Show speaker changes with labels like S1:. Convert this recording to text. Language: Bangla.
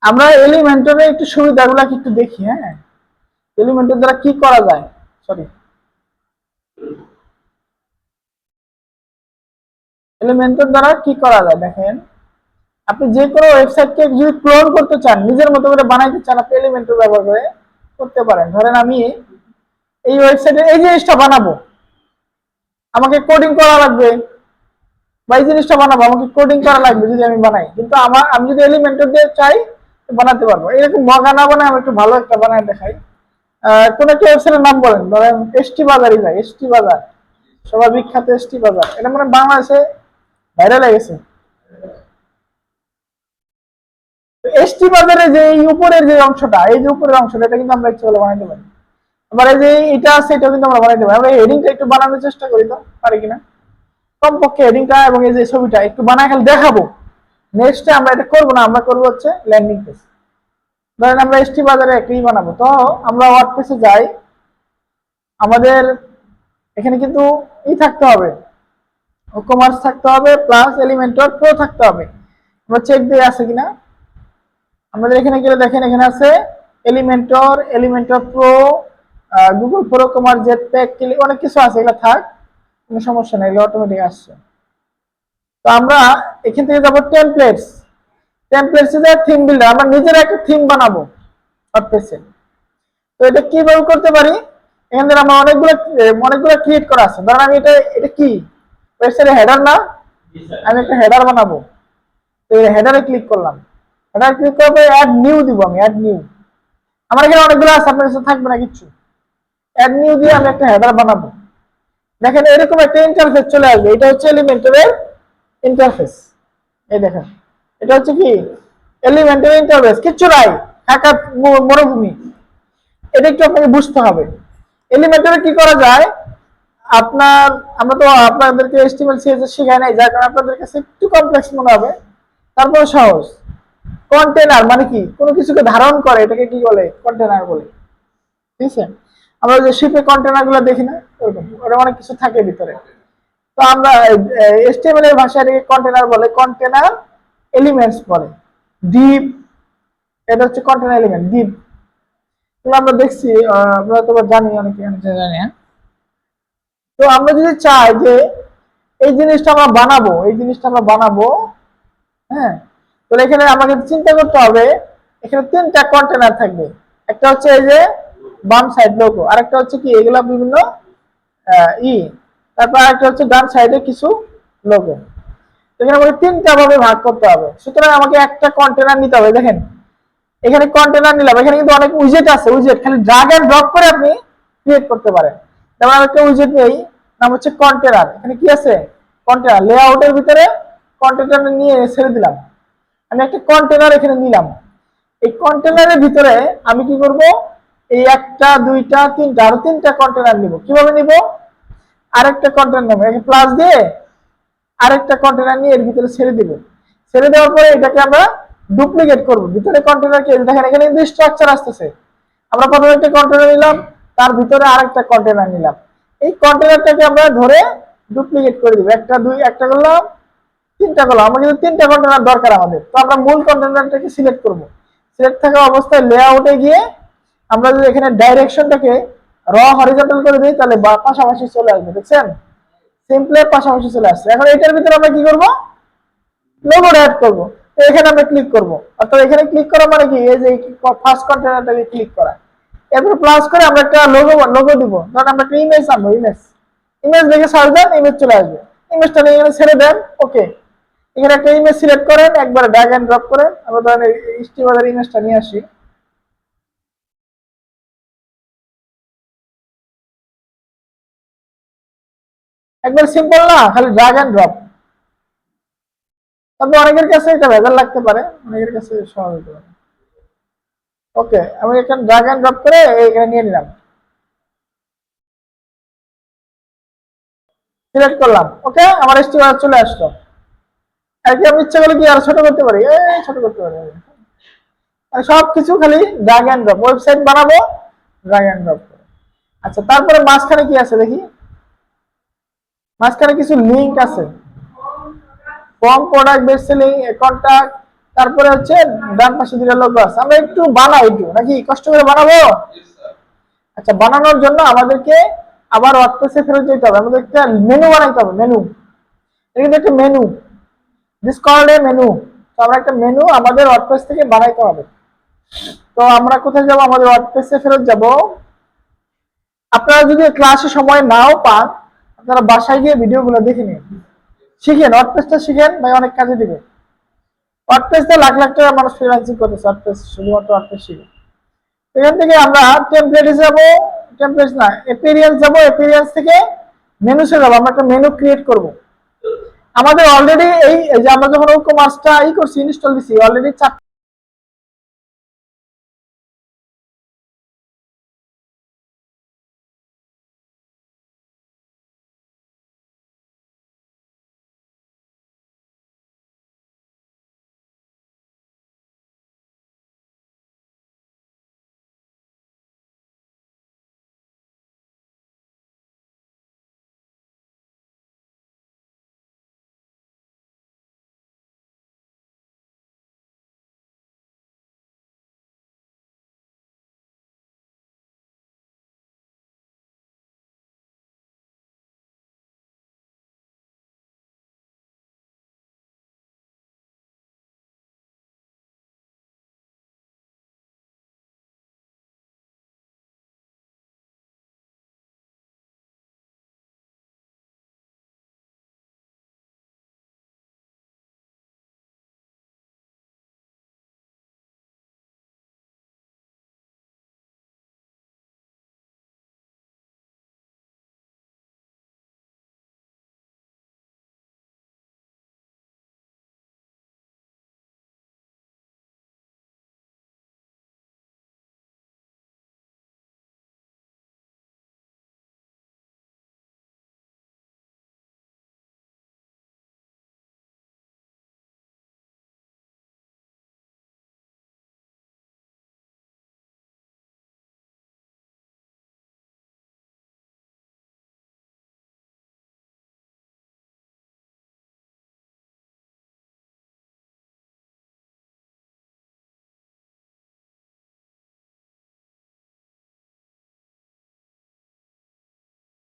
S1: আমরা এলিমেন্টরের একটু সুবিধাগুলো একটু দেখি। হ্যাঁ, এলিমেন্টর দ্বারা কি করা যায়, সরি, এলিমেন্টর দ্বারা কি করা যায় দেখেন। আপনি যে কোনো ওয়েবসাইটকে যদি ক্লোন করতে চান, নিজের মতো করে বানাইতে চান, আপনি এলিমেন্টর ব্যবহার করে করতে পারেন। ধরেন আমি এই ওয়েবসাইটে এই জিনিসটা বানাবো, আমাকে কোডিং করা লাগবে, বা এই জিনিসটা বানাবো আমাকে কোডিং করা লাগবে যদি আমি বানাই, কিন্তু আমি যদি এলিমেন্টর দিয়ে চাই বানাতে পারবো। এরকম মগা না বানায় আমি একটু ভালো একটা বানায় দেখাই। কোন একটা ওয়েবসাইটের নাম বলেন, ধরেন এসটি বাজারই যায়, এসটি বাজার, সবার বিখ্যাত এসটি বাজার, এটা মানে বাংলাদেশে ভাইরাল হয়ে গেছে। এসটি বাজারে যে এই উপরের যে অংশটা, এই যে উপরের অংশটা, এটা কিন্তু আমরা ইচ্ছে করলে বানাইতে পারি। আবার এই যে এটা আছে, এটা কিন্তু আমরা বানাইতে পারি। আমরা হেডিংটা একটু বানানোর চেষ্টা করি, তো পারি কিনা, কমপক্ষে হেডিংটা এবং এই যে ছবিটা একটু বানায় খালি দেখাবো। নেক্সটে আমরা এটা করবো না, আমরা করবো হচ্ছে ল্যান্ডিং পেজ। ধরেন আমরা এসটি বাজারে একটি বানাবো, তো আমরা ওয়ার্ডপ্রেসে যাই, আমাদের এখানে কিন্তু থাকতে হবে, কমার্স থাকতে হবে, প্লাস এলিমেন্টর প্রো থাকতে হবে। আমরা চেক দিয়ে আছে কিনা, আমাদের এখানে গেলে দেখেন এখানে আছে Elementor, Elementor pro, Google pro commerce, Jetpack, অনেক কিছু আছে, এগুলো থাক, কোনো সমস্যা নেই, এগুলো অটোমেটিক আসছে। তো আমরা এখান থেকে যাবো টেমপ্লেটস, টেমপ্লেটসে যায় থিম বিল্ডার, আমরা নিজেরা একটা থিম বানাবো ওয়ার্ডপ্রেসে। তো এটা কিভাবে করতে পারি, এখান থেকে আমরা অনেকগুলো ক্রিয়েট করা আছে। ধরেন আমি এটা কি ওয়েবসাইটে হেডার না, আমি একটা হেডার বানাবো, তো এই হেডারে ক্লিক করলাম, হেডার ক্লিক করার পরে অ্যাড নিউ দিব, আমি অ্যাড নিউ, আমার এখানে অনেকগুলো আছে, আপনার কাছে থাকবে না কিচ্ছু। অ্যাড নিউ দিয়ে আমি একটা হেডার বানাবো, দেখেন এরকম একটা ইন্টারফেস চলে আসবে। এটা হচ্ছে এলিমেন্টরের ইন্টারফেস, এই দেখেন এটা হচ্ছে কি এলিমেন্টারি ইন্টারফেস, কিচ্ছু নাই, ফাঁকা মরুভূমি। এটা একটু আপনাকে বুঝতে হবে। এলিমেন্টারে কি করা যায়, আমরা তো আপনাদেরকে এসটিএমএল সিএসএস শেখাই নাই, যার কারণে আপনাদের কাছে একটু কমপ্লেক্স মনে হবে, তারপরে সহজ। কন্টেনার মানে কি, কোনো কিছুকে ধারণ করে, এটাকে কি বলে, কন্টেনার বলে। ঠিক আছে, আমরা যে শিপে কন্টেনার গুলো দেখি না, ওরকম ওটা অনেক কিছু থাকে ভিতরে। তো আমরা এসটিএমএল এর ভাষায় এটাকে কন্টেনার বলে, কন্টেনার এলিমেন্টস বলে। ডিপ, এটা হচ্ছে কন্টেনার এলিমেন্ট, ডিপ এগুলো আমরা দেখছি, আমরা তো জানি, অনেকে জানি। তো আমরা যদি চাই যে এই জিনিসটা আমরা বানাবো, এই জিনিসটা আমরা বানাবো, হ্যাঁ, তাহলে এখানে আমাকে চিন্তা করতে হবে, এখানে তিনটা কন্টেনার থাকবে। একটা হচ্ছে এই যে বাম সাইড লোগো, আরেকটা হচ্ছে কি এগুলা বিভিন্ন তারপর আরেকটা হচ্ছে ডান সাইডে কিছু লোগো। এখানে আমাকে তিনটা ভাবে ভাগ করতে হবে। সুতরাং আমাকে একটা কন্টেনার নিতে হবে। দেখেন এখানে কন্টেনার নিলাম, এখানে কিন্তু অনেক উইজেট আছে, উইজেট খালি ড্রাগ এন্ড ড্রপ করে আপনি ক্রিয়েট করতে পারেন। যেমন আমি একটা উইজেট নেই, নাম হচ্ছে কন্টেনার। এখানে কি আছে, কন্টেনার, লেআউটের ভিতরে কন্টেনার নিয়ে ছেড়ে দিলাম। আমি একটা কন্টেনার এখানে নিলাম, এই কন্টেনারের ভিতরে আমি কি করব, এই একটা দুইটা তিনটা আরো তিনটা কন্টেনার নিব। কিভাবে নিব, আরেকটা কন্টেনার নেবো, প্লাস দিয়ে আরেকটা কন্টেনার নিয়ে এর ভিতরে ছেড়ে দিব। ছেড়ে দেওয়ার পরে এটাকে আমরা ডুপ্লিকেট করব, ভিতরে কন্টেনারকে দেখেন এখানে কিন্তু স্ট্রাকচার আসতেছে। আমরা প্রথমে একটা কন্টেনার নিলাম, তার ভিতরে আরেকটা কন্টেনার নিলাম, এই কন্টেনারটাকে আমরা ধরে ডুপ্লিকেট করে দিব। একটা করলাম, তিনটা করলাম, আমরা কিন্তু তিনটা কন্টেনার দরকার আমাদের। তো আমরা মূল কন্টেনারটাকে সিলেক্ট করব, সিলেক্ট থাকা অবস্থায় লেআউটে গিয়ে আমরা যদি এখানে ডাইরেকশনটাকে হরিজন্টাল করে দিই, তাহলে পাশাপাশি চলে আসবে। দেখছেন সিম্পলি পাশাপাশি চলে আসছে। এখন এটার ভিতরে আমরা কি করব, লোগোটা অ্যাড করব। তো এখানে আমরা ক্লিক করব, অর্থাৎ এখানে ক্লিক করা মানে কি, এই যে ফার্স্ট কন্টেনারটাকে ক্লিক করা, এরপর প্লাস করে আমরা একটা লোগো দিব। ধরুন আমরা একটা ইমেজ আনবো, ইমেজ দেখে সার্চ দেন, ইমেজ চলে আসবে। ইমেজটা নিয়ে এখানে ছেড়ে দেন, ওকে। এখানে একটা ইমেজ সিলেক্ট করেন, একবারে ড্র্যাগ এন্ড ড্রপ করেন। আমরা ধরেন স্টিমারের ইমেজটা নিয়ে আসি, একবার সিম্পল না, খালি ড্র্যাগ এন্ড ড্রপ। তবে অনেকের কাছে এটা ভেজাল লাগতে পারে, অনেকের কাছে সহজ হতে পারে। ওকে, আমি এখানে ড্র্যাগ এন্ড ড্রপ করে এখানে নিয়ে নিলাম, সিলেক্ট করলাম, ওকে, আমার স্টিমার চলে আসলো। আর কি আমি ইচ্ছা করলে কি আর ছোট করতে পারি, ছোট করতে পারি, সবকিছু খালি ড্র্যাগ এন্ড ড্রপ। ওয়েবসাইট বানাবো, ড্র্যাগ এন্ড ড্রপ করে। আচ্ছা, তারপরে মাঝখানে কি আছে দেখি, মাঝখানে কিছু লিংক আছে, form, product, best selling, contact, তারপরে হচ্ছে ডান পাশে দুটো লোগো আছে। আমরা একটু বানাই একটু নাকি কষ্ট করে বানাবো? আচ্ছা, বানানোর জন্য আমাদেরকে আবার ওয়ার্ডপ্রেসে ফেরত যেতে হবে। আমাদের একটা মেনু বানাইতে হবে। মেনু, এটা কিন্তু একটা menu, this called a menu. তো আমরা একটা মেনু আমাদের ওয়ার্ডপ্রেস থেকে বানাইতে হবে। তো আমরা কোথায় যাব? আমাদের ওয়ার্ডপ্রেসে ফেরত যাব। আপনারা যদি ক্লাসে সময় নাও পান, আপনারা বাসায় গিয়ে ভিডিওগুলো দেখে নিন, শিখেন, ওয়ার্ডপ্রেসটা শিখেন, ভাই অনেক কাজে দিবে। ওয়ার্ডপ্রেস দিয়ে লাখ লাখ টাকা মানুষ ফ্রিল্যান্সিং করতেছে, ওয়ার্ডপ্রেস, শুধুমাত্র ওয়ার্ডপ্রেস শিখে। এখান থেকে আমরা টেমপ্লেটে যাব, টেমপ্লেট না, অ্যাপিয়ারেন্স যাব, অ্যাপিয়ারেন্স থেকে মেনুতে যাব। আমরা একটা মেনু ক্রিয়েট করব। আমাদের অলরেডি এই যে আমরা যখন ই-কমার্সটা করছি, ইনস্টল দিছি, অলরেডি 4